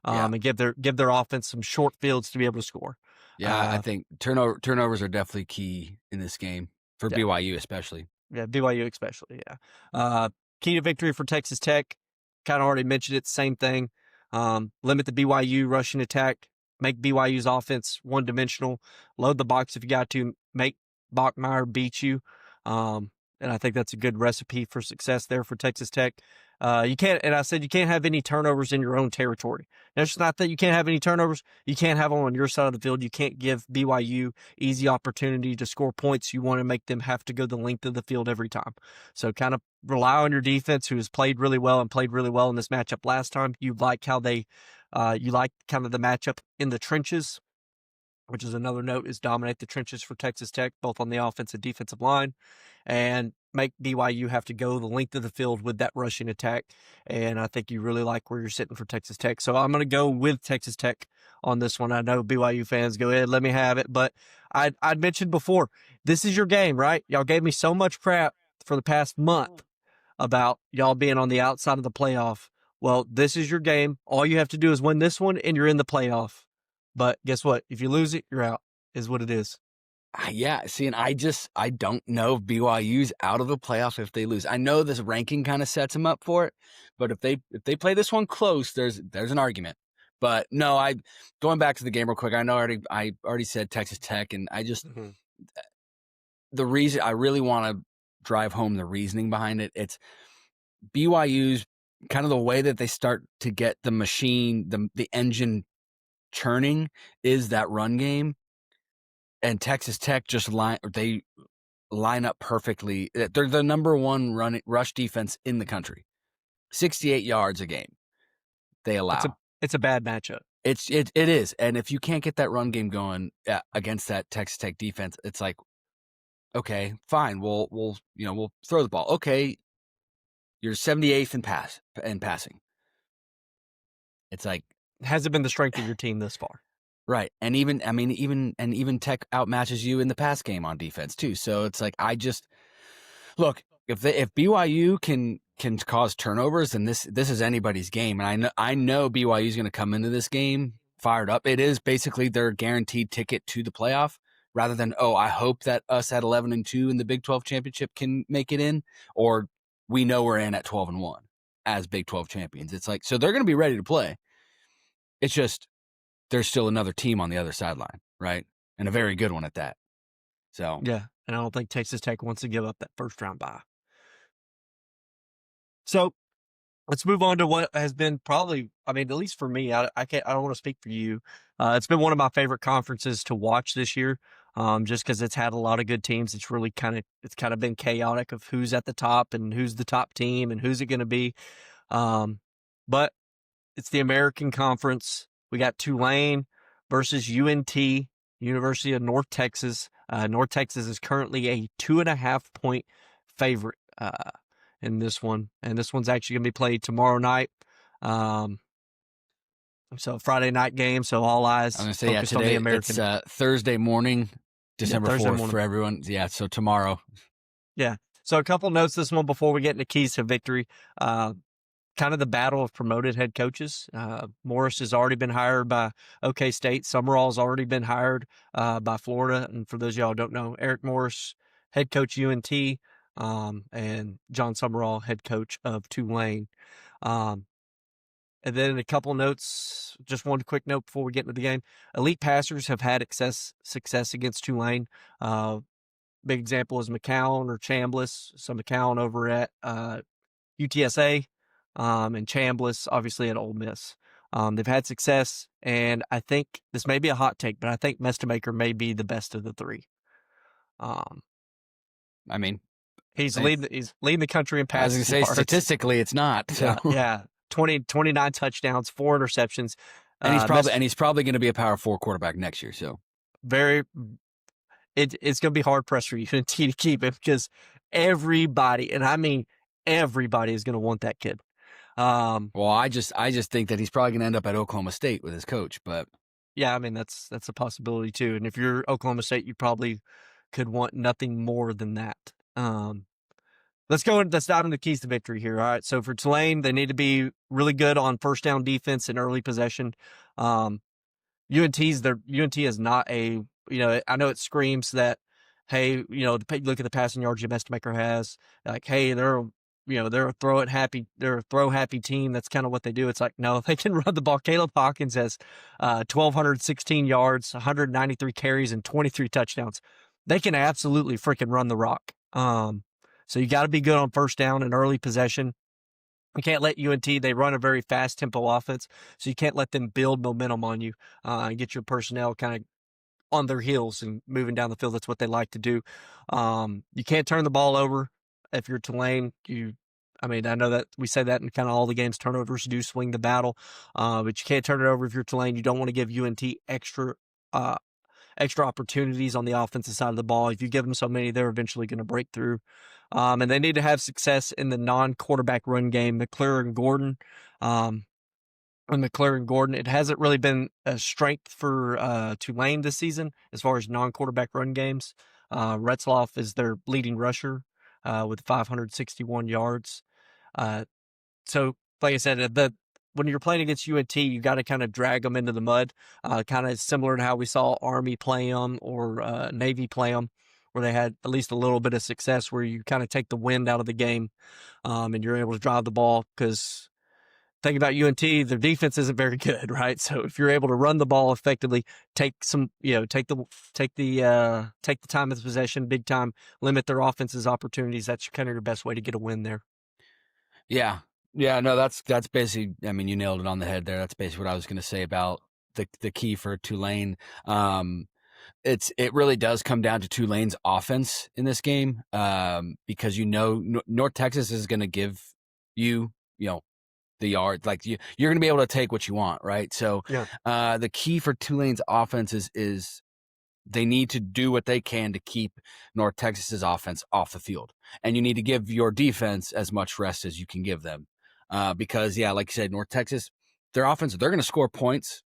Yeah. and give their offense some short fields to be able to score. Yeah, I think turnovers are definitely key in this game for Yeah. BYU especially. Yeah, BYU especially, yeah. Key to victory for Texas Tech, kind of already mentioned it, same thing. Limit the BYU rushing attack, make BYU's offense one-dimensional, load the box if you got to, make Bachmeier beat you. And I think that's a good recipe for success there for Texas Tech. You can't, and I said you can't have any turnovers in your own territory. Now, it's not that you can't have any turnovers. You can't have them on your side of the field. You can't give BYU easy opportunity to score points. You want to make them have to go the length of the field every time. So kind of rely on your defense, who has played really well and played really well in this matchup last time. You like how you like kind of the matchup in the trenches, which is another note, is dominate the trenches for Texas Tech, both on the offensive and defensive line, and make BYU have to go the length of the field with that rushing attack. And I think you really like where you're sitting for Texas Tech. So I'm going to go with Texas Tech on this one. I know BYU fans go ahead, let me have it. But I'd mentioned before, this is your game, right? Y'all gave me so much crap for the past month about y'all being on the outside of the playoff. Well, this is your game. All you have to do is win this one, and you're in the playoff. But guess what? If you lose it, you're out, is what it is. Yeah, see, and I don't know if BYU's out of the playoff if they lose. I know this ranking kind of sets them up for it, but if they play this one close, there's an argument. But no, going back to the game real quick. I know I already said Texas Tech, and I just the reason I really want to drive home the reasoning behind it. It's BYU's kind of the way that they start to get the machine, the engine churning is that run game. And Texas Tech they line up perfectly. They're the number one rush defense in the country. 68 yards a game they allow. It's a bad matchup. It is. And if you can't get that run game going against that Texas Tech defense, it's like, okay, fine. We'll throw the ball. Okay, you're 78th in passing. It's like, hasn't been the strength of your team this far. Right. And even Tech outmatches you in the pass game on defense too. So it's like, look, if BYU can cause turnovers, then this is anybody's game. And I know BYU is going to come into this game fired up. It is basically their guaranteed ticket to the playoff, rather than, I hope that us at 11-2 in the Big 12 championship can make it in, or we know we're in at 12-1 as Big 12 champions. It's like, so they're going to be ready to play. It's just, there's still another team on the other sideline, right? And a very good one at that. So yeah, and I don't think Texas Tech wants to give up that first round bye. So let's move on to what has been probably, I mean, at least for me, I don't want to speak for you. It's been one of my favorite conferences to watch this year, just because it's had a lot of good teams. It's really kind of been chaotic of who's at the top and who's the top team and who's it going to be. But it's the American Conference. We got Tulane versus UNT, University of North Texas. North Texas is currently a 2.5-point favorite in this one. And this one's actually going to be played tomorrow night. So Friday night game. So all eyes I'm going to say, focused on the American. It's Thursday morning, December 4th morning for everyone. Yeah, so tomorrow. Yeah. So a couple notes this one before we get into keys to victory. Kind of the battle of promoted head coaches. Morris has already been hired by OK State. Summerall's already been hired by Florida. And for those of y'all who don't know, Eric Morris, head coach UNT, and John Summerall, head coach of Tulane. And then a couple notes, just one quick note before we get into the game. Elite passers have had success against Tulane. Big example is McCown or Chambliss. So McCown over at UTSA. And Chambliss, obviously, at Ole Miss. They've had success, and I think this may be a hot take, but I think Mestemaker may be the best of the three. I mean, he's leading the country in passing. I was going to say, statistically, it's not. So. Yeah, 29 touchdowns, 4 interceptions. And he's probably going to be a Power 4 quarterback next year. So it's going to be hard pressed for UNT to keep him, because everybody, and I mean everybody, is going to want that kid. Well, I just think that he's probably going to end up at Oklahoma State with his coach, but Yeah, I mean, that's a possibility too. And if you're Oklahoma State, you probably could want nothing more than that. Let's dive into the keys to victory here. All right. So for Tulane, they need to be really good on first down defense and early possession. Um, UNT is not a, I know it screams that, hey, look at the passing yards your best maker has. Like, hey, they're a throw happy team. That's kind of what they do. It's like, no, they can run the ball. Caleb Hawkins has 1,216 yards, 193 carries, and 23 touchdowns. They can absolutely freaking run the rock. So you got to be good on first down and early possession. You can't let UNT, they run a very fast tempo offense, so you can't let them build momentum on you and get your personnel kind of on their heels and moving down the field. That's what they like to do. You can't turn the ball over if you're Tulane. I know that we say that in kind of all the games. Turnovers do swing the battle, but you can't turn it over if you're Tulane. You don't want to give UNT uh, extra opportunities on the offensive side of the ball. If you give them so many, they're eventually going to break through. And they need to have success in the non-quarterback run game. McClure and Gordon, it hasn't really been a strength for Tulane this season as far as non-quarterback run games. Retzloff is their leading rusher with 561 yards. So, like I said, when you're playing against UNT, you got to kind of drag them into the mud, kind of similar to how we saw Army play them or Navy play them, where they had at least a little bit of success where you kind of take the wind out of the game and you're able to drive the ball. Because think about UNT, their defense isn't very good, right? So if you're able to run the ball effectively, take the time of the possession, big time, limit their offense's opportunities. That's kind of your best way to get a win there. Yeah. Yeah, no, that's basically, I mean, you nailed it on the head there. That's basically what I was going to say about the key for Tulane. It really does come down to Tulane's offense in this game, because North Texas is going to give you the yard, like you're going to be able to take what you want, right? So Yeah. the key for Tulane's offense is they need to do what they can to keep North Texas's offense off the field, and you need to give your defense as much rest as you can give them, because like you said, North Texas, their offense, they're going to score points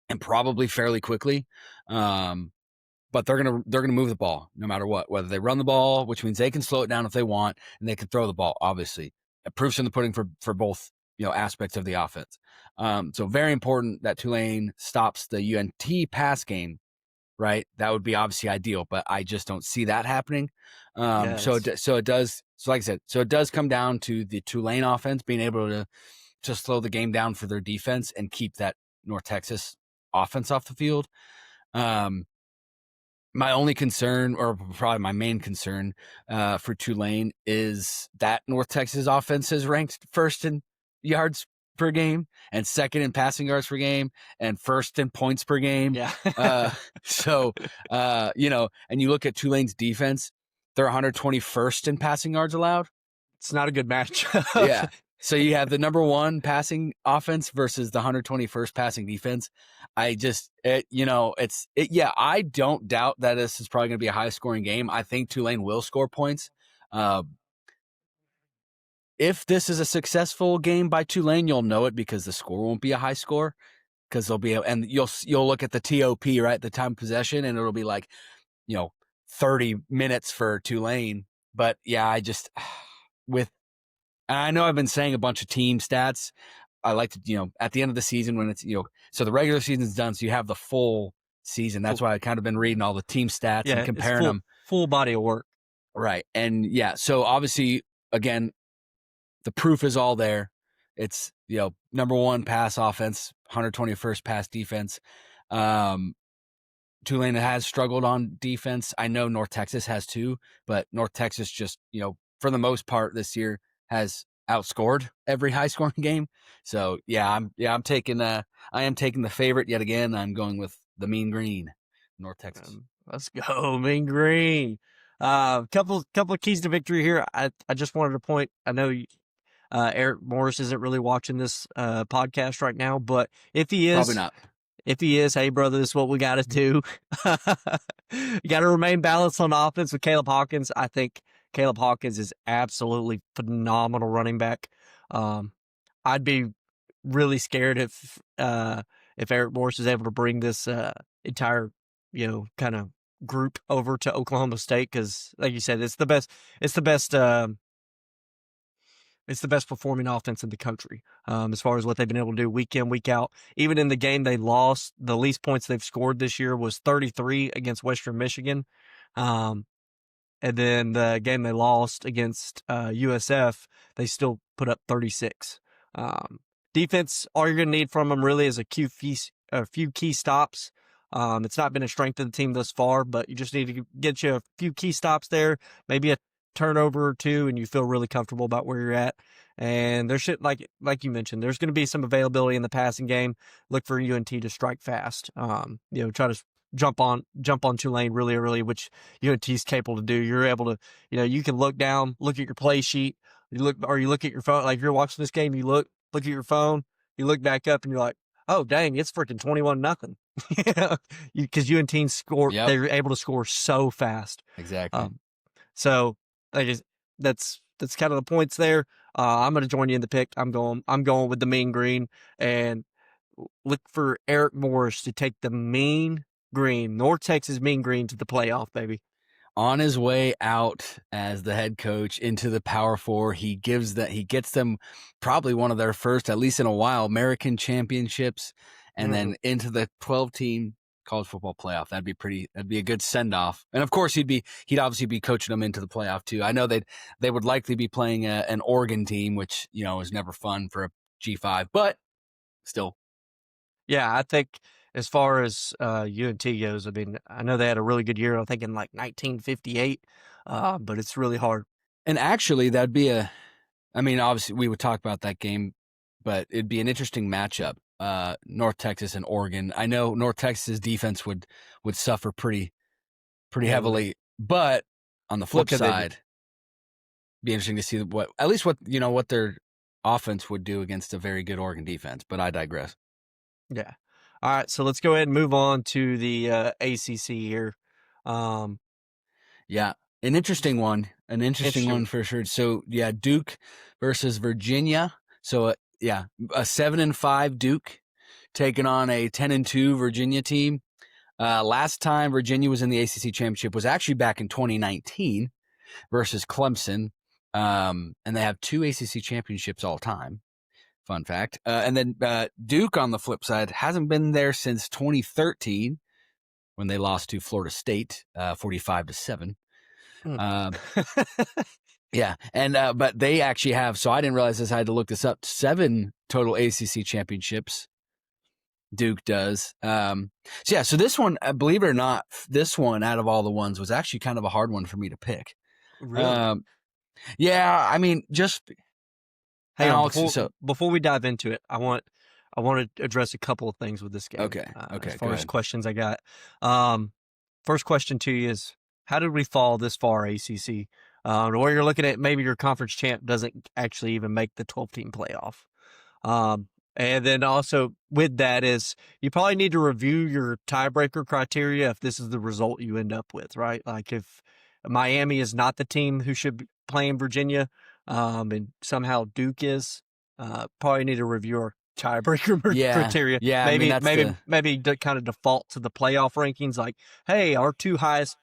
and probably fairly quickly. But they're gonna move the ball no matter what. Whether they run the ball, which means they can slow it down if they want, and they can throw the ball. Obviously, proof's in the pudding for both aspects of the offense. So very important that Tulane stops the UNT pass game. Right, that would be obviously ideal, but I just don't see that happening. So it does. So like I said, so it does come down to the Tulane offense being able to slow the game down for their defense and keep that North Texas offense off the field. My only concern, or probably my main concern for Tulane, is that North Texas offense is ranked first in yards per game and second in passing yards per game and first in points per game. Yeah. And you look at Tulane's defense, they're 121st in passing yards allowed. It's not a good match. Yeah. So you have the number one passing offense versus the 121st passing defense. I don't doubt that this is probably going to be a high scoring game. I think Tulane will score points. If this is a successful game by Tulane, you'll know it because the score won't be a high score, because and you'll look at the TOP, right, the time of possession, and it'll be like, 30 minutes for Tulane. But yeah, I know I've been saying a bunch of team stats. I like to, at the end of the season when it's, so the regular season's done, so you have the full season. That's why I've kind of been reading all the team stats and comparing them. Full body of work. Right. And so obviously, again, the proof is all there. It's, number one pass offense, 121st pass defense. Tulane has struggled on defense. I know North Texas has too, but North Texas just, for the most part this year has outscored every high scoring game. So I am taking the favorite yet again. I'm going with the Mean Green, North Texas. Let's go, Mean Green. Couple of keys to victory here. I just wanted to point. I know Eric Morris isn't really watching this podcast right now, but if he is, probably not. If he is, hey brother, this is what we got to do. You got to remain balanced on offense with Caleb Hawkins. I think Caleb Hawkins is absolutely phenomenal running back. I'd be really scared if if Eric Morris is able to bring this entire, kind of group over to Oklahoma State, because like you said, it's the best it's the best performing offense in the country, as far as what they've been able to do week in, week out. Even in the game they lost, the least points they've scored this year was 33 against Western Michigan. Um, and then the game they lost against USF, they still put up 36. Um, Defense, all you're going to need from them really is a few key stops. It's not been a strength of the team thus far, but you just need to get you a few key stops there, maybe a turnover or two, and you feel really comfortable about where you're at. And there should, like you mentioned, there's going to be some availability in the passing game. Look for UNT to strike fast. Try to jump on Tulane really early, which UNT is capable to do. You're able to, you can look down, look at your play sheet, you look at your phone. Like if you're watching this game, you look at your phone, you look back up, and you're like, oh dang, it's freaking 21-0. Because UNT Yep. they're able to score so fast. Exactly. So that's kind of the points there. I'm going to join you in the pick. I'm going with the Mean Green, and look for Eric Morris to take the Mean Green, North Texas Mean Green, to the playoff, baby. On his way out as the head coach into the Power Four, he gets them probably one of their first, at least in a while, American championships, and then into the 12-team college football playoff. That'd be a good send off. And of course, he'd obviously be coaching them into the playoff too. I know they would likely be playing an Oregon team, which is never fun for a G5, but still. Yeah, I think as far as UNT goes, I mean, I know they had a really good year, I think in like 1958, but it's really hard. And actually, that'd be obviously we would talk about that game, but it'd be an interesting matchup. North Texas and Oregon. I know North Texas defense would suffer pretty heavily, but on the flip side, be interesting to see what their offense would do against a very good Oregon defense. But I digress. Yeah. All right, so let's go ahead and move on to the ACC here. Yeah, an interesting one. An interesting one for sure. So, yeah, Duke versus Virginia. So, a 7-5 Duke taking on a 10-2 Virginia team. Last time Virginia was in the ACC championship was actually back in 2019 versus Clemson. And they have 2 ACC championships all time. Fun fact. And then Duke, on the flip side, hasn't been there since 2013 when they lost to Florida State 45-7. Yeah. And but they actually have, so I didn't realize this, I had to look this up, 7 total ACC championships. Duke does. So this one, believe it or not, this one out of all the ones was actually kind of a hard one for me to pick. Really? Yeah, I mean, just hang on. Before we dive into it, I want to address a couple of things with this game. Okay. As far as questions I got, first question to you is, how did we fall this far, ACC? Where you're looking at maybe your conference champ doesn't actually even make the 12-team playoff. And then also with that is, you probably need to review your tiebreaker criteria if this is the result you end up with, right? Like if Miami is not the team who should be playing Virginia, and somehow Duke is, probably need to review our tiebreaker criteria. Yeah, maybe kind of default to the playoff rankings. Like, hey, our 2 highest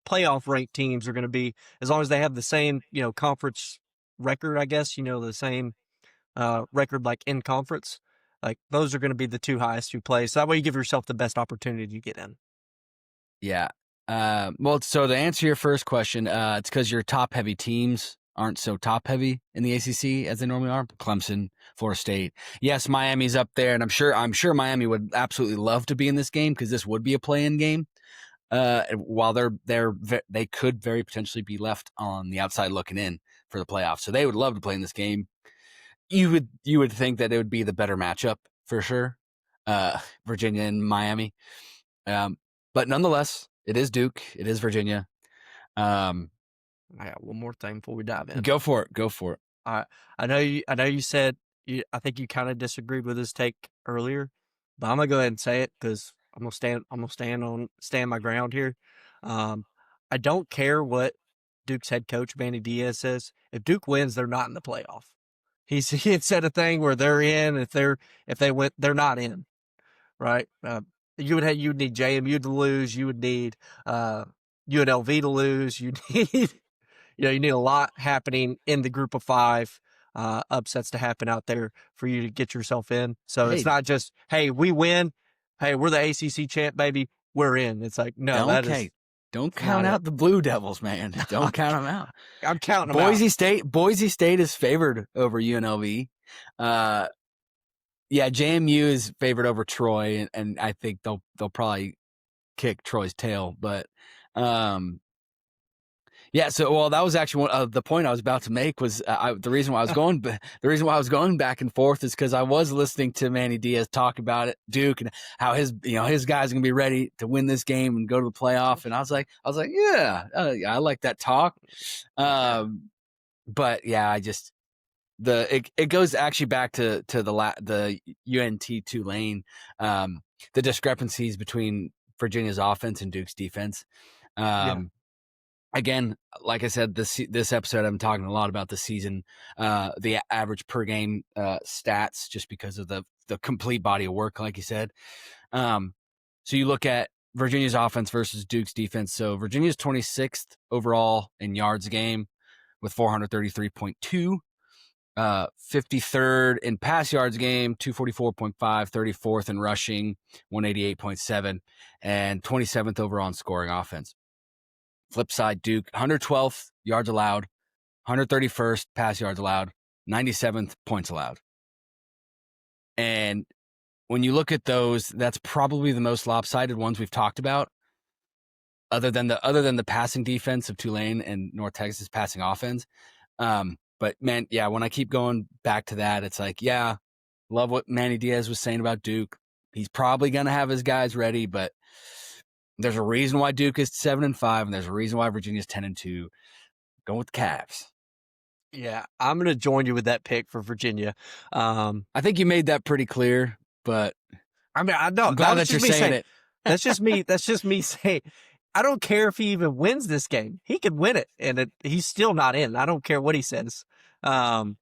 playoff ranked teams are going to be, as long as they have the same, conference record, I guess, the same record like in conference, like those are going to be the 2 highest who play. So that way you give yourself the best opportunity to get in. Yeah. Well, so to answer your first question, it's because your top heavy teams aren't so top heavy in the ACC as they normally are. Clemson, Florida State. Yes, Miami's up there, and I'm sure Miami would absolutely love to be in this game because this would be a play-in game. While they could very potentially be left on the outside looking in for the playoffs, so they would love to play in this game. You would think that it would be the better matchup for sure, Virginia and Miami. But nonetheless, it is Duke. It is Virginia. I got one more thing before we dive in. Go for it. All right. I know you said I think you kind of disagreed with his take earlier, but I'm gonna go ahead and say it because I'm gonna stand my ground here. I don't care what Duke's head coach Manny Diaz says. If Duke wins, they're not in the playoff. He had said a thing where they're in. If they win, they're not in. right? You'd need JMU to lose. You would need UNLV to lose. You need you need a lot happening in the group of 5 upsets to happen out there for you to get yourself in. So it's Hey, not just, hey, we win. Hey, we're the ACC champ, baby. We're in. It's like, no, that is don't count not it. out the Blue Devils, man. Don't count them out. I'm counting them out. Boise State is favored over UNLV. Yeah, JMU is favored over Troy, and I think they'll probably kick Troy's tail. But yeah, so that was actually the point I was about to make was the reason why I was going back and forth is because I was listening to Manny Diaz talk about it, Duke, and how his guys are gonna be ready to win this game and go to the playoff, and I was like, yeah, I like that talk, but yeah, it goes actually back to the UNT Tulane, the discrepancies between Virginia's offense and Duke's defense. Again, like I said, this episode, I'm talking a lot about the season, the average per game stats, just because of the complete body of work, like you said. So you look at Virginia's offense versus Duke's defense. So Virginia's 26th overall in yards a game with 433.2, 53rd in pass yards a game, 244.5, 34th in rushing, 188.7, and 27th overall in scoring offense. Flip side, Duke, 112th yards allowed, 131st pass yards allowed, 97th points allowed. And when you look at those, that's probably the most lopsided ones we've talked about, other than the passing defense of Tulane and North Texas passing offense. But man, yeah, when I keep going back to that, it's like, yeah, love what Manny Diaz was saying about Duke. He's probably going to have his guys ready, but there's a reason why Duke is 7-5, and there's a reason why Virginia's 10-2. Going with the Cavs. Yeah, I'm going to join you with that pick for Virginia. I think you made that pretty clear, but I mean, I know. I'm glad that you're saying it. That's just me. That's just me saying. I don't care if he even wins this game. He could win it, and he's still not in. I don't care what he says. So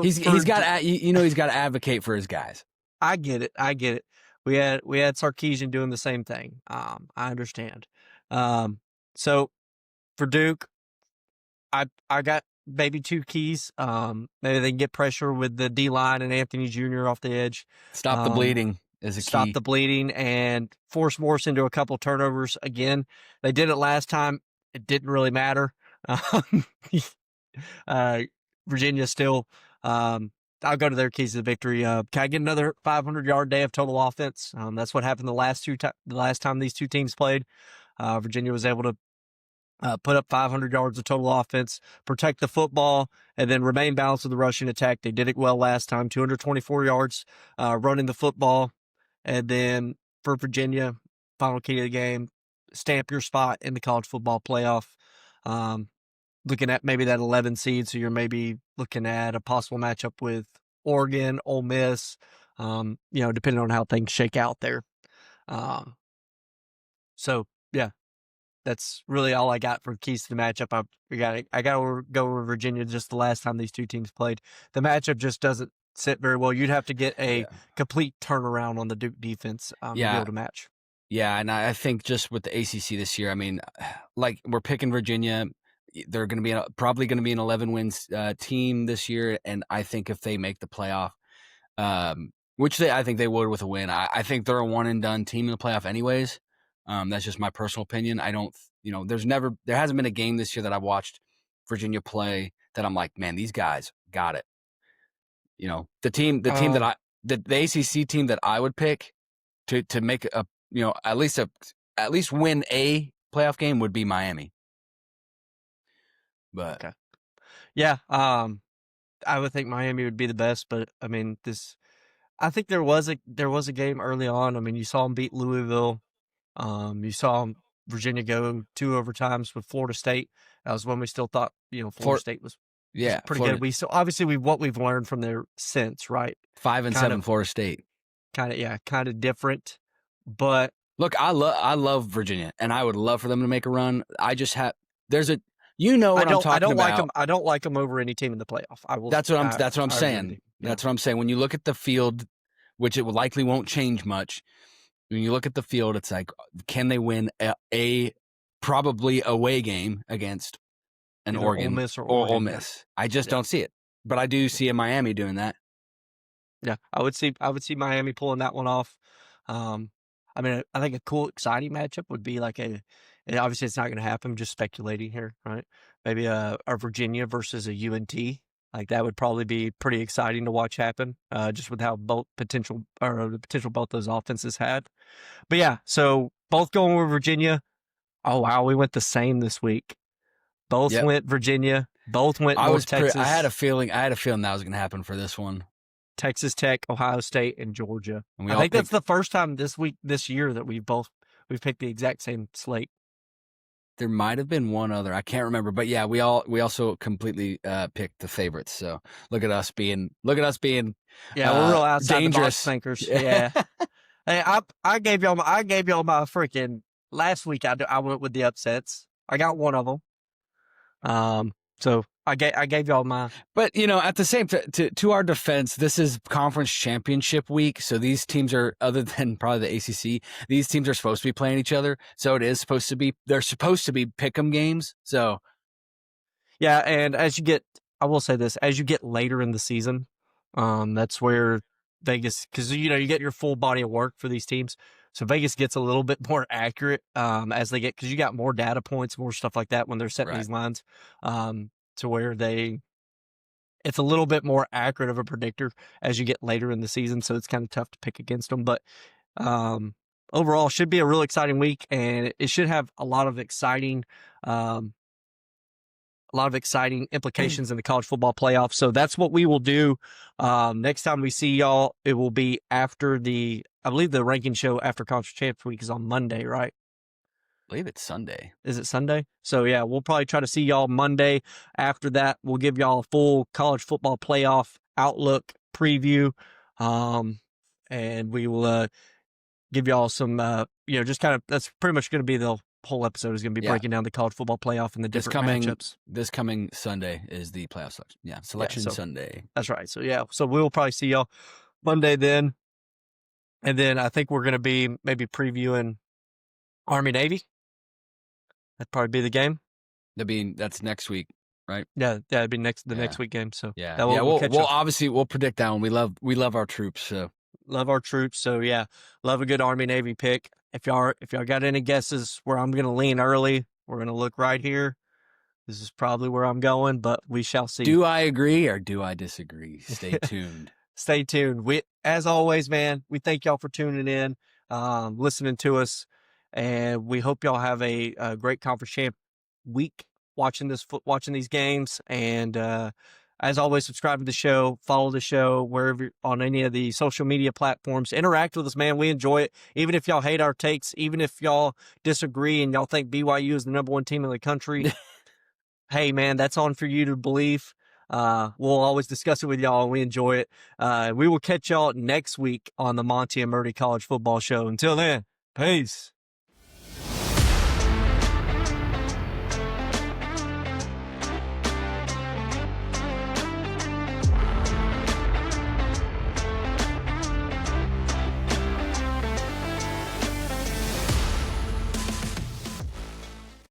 he's got he's got to advocate for his guys. I get it. We had Sarkisian doing the same thing. I understand. So for Duke, I got maybe 2 keys. Maybe they can get pressure with the D line and Anthony Jr. off the edge. Stop the bleeding is a key. Stop the bleeding and force Morse into a couple turnovers again. They did it last time. It didn't really matter. Virginia still. I'll go to their keys to the victory. Can I get another 500-yard day of total offense? That's what happened the last time these two teams played. Virginia was able to put up 500 yards of total offense, protect the football, and then remain balanced with the rushing attack. They did it well last time, 224 yards running the football. And then for Virginia, final key of the game, stamp your spot in the college football playoff. Looking at maybe that 11 seed, so you're maybe looking at a possible matchup with Oregon, Ole Miss, depending on how things shake out there. So, yeah, that's really all I got for keys to the matchup. I got to go over Virginia just the last time these two teams played. The matchup just doesn't sit very well. You'd have to get a complete turnaround on the Duke defense to be able to match. Yeah, and I think just with the ACC this year, I mean, like we're picking Virginia. They're going to be probably going to be an 11 wins team this year, and I think if they make the playoff, which I think they would with a win, I think they're a one and done team in the playoff anyways. That's just my personal opinion. I don't, there hasn't been a game this year that I've watched Virginia play that I'm like, man, these guys got it. The ACC team that I would pick to make at least win a playoff game would be Miami. But okay. Yeah, I would think Miami would be the best, but I mean, I think there was a game early on. I mean, you saw them beat Louisville. You saw Virginia go 2 overtimes with Florida State. That was when we still thought, Florida State was pretty good. Obviously what we've learned from there since, right? 5-7 Florida State. Kind of different. But look, I love Virginia, and I would love for them to make a run. I just have I'm talking about. I don't like them over any team in the playoff. That's what I'm saying. That's what I'm saying. When you look at the field which it likely won't change much. When you look at the field, it's like, can they win a probably away game against an Either Oregon Ole Miss or or Ole Oregon. Miss? I just Yeah. don't see it. But I do see a Miami doing that. Yeah, I would see Miami pulling that one off. I mean, I think a cool, exciting matchup would be like and obviously it's not going to happen. I'm just speculating here, right? Maybe a Virginia versus a UNT. Like that would probably be pretty exciting to watch happen. Just with how the potential both those offenses had. But yeah, so both going with Virginia. Oh wow, we went the same this week. Both Yep. went Virginia. Both went I North Texas. I had a feeling that was going to happen for this one. Texas Tech, Ohio State, and Georgia. And I think that's the first time this year that we've picked the exact same slate. There might have been one other, I can't remember, but yeah, we also completely picked the favorites. So look at us being we're real outside dangerous the box thinkers. Yeah. Hey, I gave y'all my freaking last week. I went with the upsets. I got one of them. So I gave y'all my. But at the same to our defense, this is conference championship week, so these teams are, other than probably the ACC, these teams are supposed to be playing each other. So they're supposed to be pick'em games. So yeah, and I will say this, as you get later in the season, that's where Vegas, because you get your full body of work for these teams. So Vegas gets a little bit more accurate as they get, because you got more data points, more stuff like that when they're setting these lines, to where it's a little bit more accurate of a predictor as you get later in the season. So it's kind of tough to pick against them. But overall, should be a real exciting week, and it should have a lot of exciting implications in the college football playoff. So that's what we will do. Next time we see y'all, it will be after I believe the ranking show after Conference Champs Week is on Monday, right? I believe it's Sunday. Is it Sunday? So yeah, we'll probably try to see y'all Monday. After that, we'll give y'all a full college football playoff outlook preview. And we will give y'all some, just kind of, that's pretty much going to be the whole episode is going to be breaking down the college football playoff and the different matchups. This coming Sunday is the playoff selection. Yeah, selection Sunday. That's right. So yeah, so we'll probably see y'all Monday then. And then I think we're going to be maybe previewing Army Navy. That'd probably be the game. That's next week, right? Yeah, that'd be next week game. So yeah, we'll predict that one. We love our troops. So love our troops. So yeah, love a good Army Navy pick. If y'all got any guesses where I'm gonna lean early, we're gonna look right here. This is probably where I'm going, but we shall see. Do I agree or do I disagree? Stay tuned. Stay tuned. As always, man, we thank y'all for tuning in, listening to us, and we hope y'all have a great conference champ week watching these games. And as always, subscribe to the show, follow the show wherever on any of the social media platforms. Interact with us, man. We enjoy it. Even if y'all hate our takes, even if y'all disagree and y'all think BYU is the number one team in the country, hey, man, that's on for you to believe. We'll always discuss it with y'all, and we enjoy it. We will catch y'all next week on the Monty and Murdy College Football Show. Until then, peace.